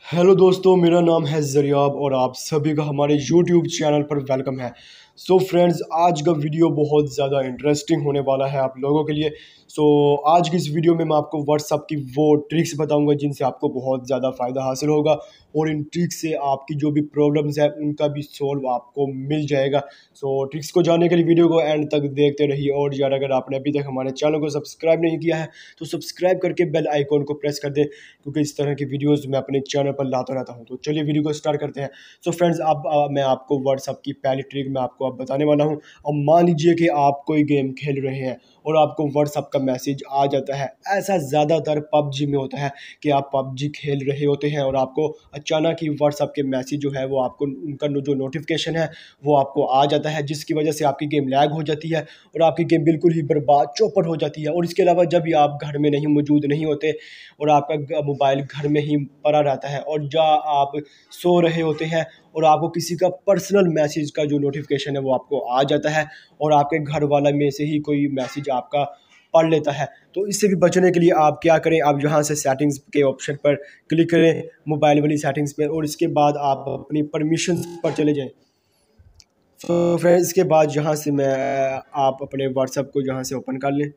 Hello दोस्तों, मेरा नाम है ज़रियाब और आप सभी का हमारे यूट्यूब चैनल पर वेलकम है। सो फ्रेंड्स, आज का वीडियो बहुत ज़्यादा इंटरेस्टिंग होने वाला है आप लोगों के लिए। आज की इस वीडियो में मैं आपको व्हाट्सएप की वो ट्रिक्स बताऊंगा जिनसे आपको बहुत ज़्यादा फ़ायदा हासिल होगा और इन ट्रिक्स से आपकी जो भी प्रॉब्लम्स है उनका भी सोल्व आपको मिल जाएगा। ट्रिक्स को जानने के लिए वीडियो को एंड तक देखते रहिए। और यार, अगर आपने अभी तक हमारे चैनल को सब्सक्राइब नहीं किया है तो सब्सक्राइब करके बेल आइकॉन को प्रेस कर दें, क्योंकि इस तरह की वीडियोस मैं अपने चैनल पर लाता रहता हूं। तो चलिए वीडियो को स्टार्ट करते हैं। फ्रेंड्स, अब मैं आपको व्हाट्सएप की पहली ट्रिक मैं आपको अब बताने वाला हूं। अब मान लीजिए कि आप कोई गेम खेल रहे हैं और आपको व्हाट्सएप का मैसेज आ जाता है। ऐसा ज़्यादातर पबजी में होता है कि आप पबजी खेल रहे होते हैं और आपको अचानक ही व्हाट्सएप के मैसेज जो है वो आपको उनका जो नोटिफिकेशन है वो आपको आ जाता है, जिसकी वजह से आपकी गेम लैग हो जाती है और आपकी गेम बिल्कुल ही बर्बाद चौपट हो जाती है। और इसके अलावा जब भी आप घर में नहीं मौजूद नहीं होते और आपका मोबाइल घर में ही पड़ा रहता है और जहाँ आप सो रहे होते हैं और आपको किसी का पर्सनल मैसेज का जो नोटिफिकेशन है वो आपको आ जाता है और आपके घर वाला में से ही कोई मैसेज आपका पढ़ लेता है। तो इससे भी बचने के लिए आप क्या करें, आप यहाँ से सेटिंग्स के ऑप्शन पर क्लिक करें, मोबाइल वाली सेटिंग्स पर, और इसके बाद आप अपनी परमिशंस पर चले जाएं। तो फ्रेंड्स, इसके बाद यहाँ से आप अपने व्हाट्सएप को यहाँ से ओपन कर लें।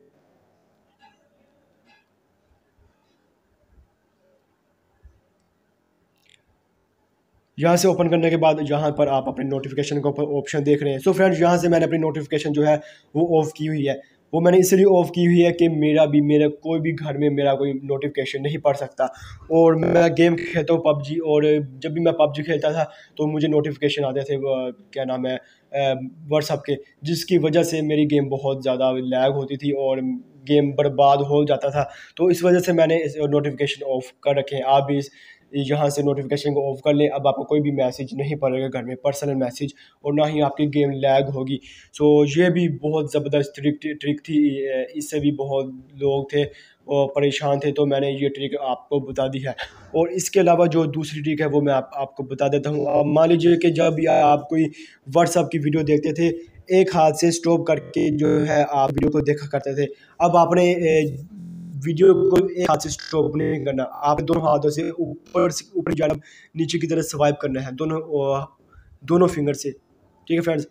यहाँ से ओपन करने के बाद यहाँ पर आप अपने नोटिफिकेशन का ऑप्शन देख रहे हैं। फ्रेंड्स, यहाँ से मैंने अपनी नोटिफिकेशन जो है वो ऑफ़ की हुई है। वो मैंने इसलिए ऑफ़ की हुई है कि मेरा कोई भी घर में मेरा कोई नोटिफिकेशन नहीं पढ़ सकता। और मैं गेम खेलता हूँ पबजी, और जब भी मैं पबजी खेलता था तो मुझे नोटिफिकेशन आते थे क्या नाम है व्हाट्सएप के, जिसकी वजह से मेरी गेम बहुत ज़्यादा लैग होती थी और गेम बर्बाद हो जाता था। तो इस वजह से मैंने इस नोटिफिकेशन ऑफ कर रखे हैं। आप भी यहाँ से नोटिफिकेशन को ऑफ कर लें। अब आपको कोई भी मैसेज नहीं पड़ेगा घर में, पर्सनल मैसेज, और ना ही आपकी गेम लैग होगी। ये भी बहुत ज़बरदस्त ट्रिक थी। इससे भी बहुत लोग थे वो परेशान थे, तो मैंने ये ट्रिक आपको बता दी है। और इसके अलावा जो दूसरी ट्रिक है वो मैं आपको बता देता हूँ। अब मान लीजिए कि जब भी आप कोई व्हाट्सएप की वीडियो देखते थे, एक हाथ से स्टॉप करके जो है आप वीडियो को देखा करते थे। अब आपने वीडियो को एक हाथ से स्टॉप नहीं करना, आपने दोनों हाथों से ऊपर जाना, नीचे की तरफ स्वाइप करना है, दोनों फिंगर से। ठीक है फ्रेंड्स,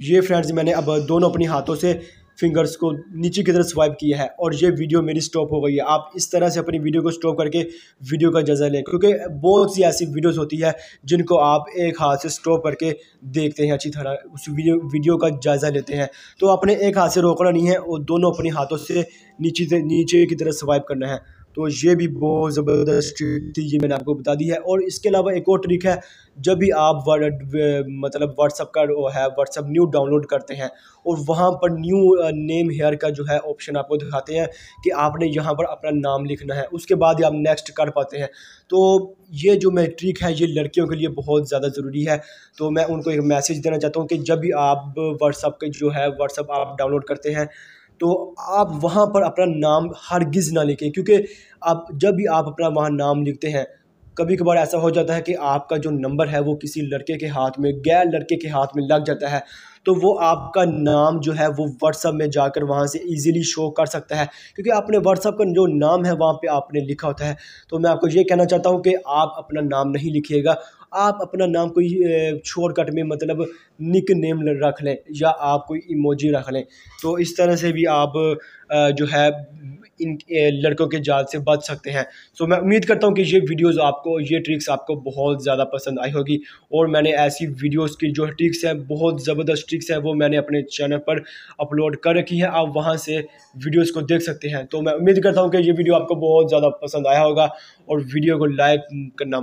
ये फ्रेंड्स मैंने अब दोनों अपनी हाथों से फिंगर्स को नीचे की तरफ स्वाइप किया है और ये वीडियो मेरी स्टॉप हो गई है। आप इस तरह से अपनी वीडियो को स्टॉप करके वीडियो का जायज़ा लें, क्योंकि बहुत सी ऐसी वीडियोस होती है जिनको आप एक हाथ से स्टॉप करके देखते हैं, अच्छी तरह उस वीडियो का जायज़ा लेते हैं। तो आपने एक हाथ से रोकना नहीं है और दोनों अपनी हाथों से नीचे की तरफ स्वाइप करना है। तो ये भी बहुत ज़बरदस्त ट्रिक थी, ये मैंने आपको बता दी है। और इसके अलावा एक और ट्रिक है, जब भी आप मतलब व्हाट्सएप का वो है व्हाट्सएप न्यू डाउनलोड करते हैं और वहाँ पर न्यू नेम हेयर का जो है ऑप्शन आपको दिखाते हैं कि आपने यहाँ पर अपना नाम लिखना है, उसके बाद ही आप नेक्स्ट कर पाते हैं। तो ये जो मैं ट्रिक है ये लड़कियों के लिए बहुत ज़्यादा ज़रूरी है। तो मैं उनको एक मैसेज देना चाहता हूँ कि जब भी आप व्हाट्सएप आप डाउनलोड करते हैं तो आप वहाँ पर अपना नाम हरगिज़ ना लिखें, क्योंकि आप जब भी आप अपना वहाँ नाम लिखते हैं, कभी कभार ऐसा हो जाता है कि आपका जो नंबर है वो किसी लड़के के हाथ में, गैर लड़के के हाथ में लग जाता है, तो वो आपका नाम जो है वो व्हाट्सएप में जाकर वहाँ से इजीली शो कर सकता है, क्योंकि आपने व्हाट्सएप का जो नाम है वहाँ पे आपने लिखा होता है। तो मैं आपको ये कहना चाहता हूँ कि आप अपना नाम नहीं लिखिएगा, आप अपना नाम कोई शॉर्टकट में मतलब निक नेम रख लें या आप कोई इमोजी रख लें। तो इस तरह से भी आप जो है इन लड़कों के जाल से बच सकते हैं। मैं उम्मीद करता हूँ कि ये ट्रिक्स आपको बहुत ज़्यादा पसंद आई होगी। और मैंने ऐसी वीडियोस की जो ट्रिक्स हैं, बहुत ज़बरदस्त ट्रिक्स हैं, वो मैंने अपने चैनल पर अपलोड कर रखी है, आप वहाँ से वीडियोस को देख सकते हैं। तो मैं उम्मीद करता हूँ कि ये वीडियो आपको बहुत ज़्यादा पसंद आया होगा और वीडियो को लाइक करना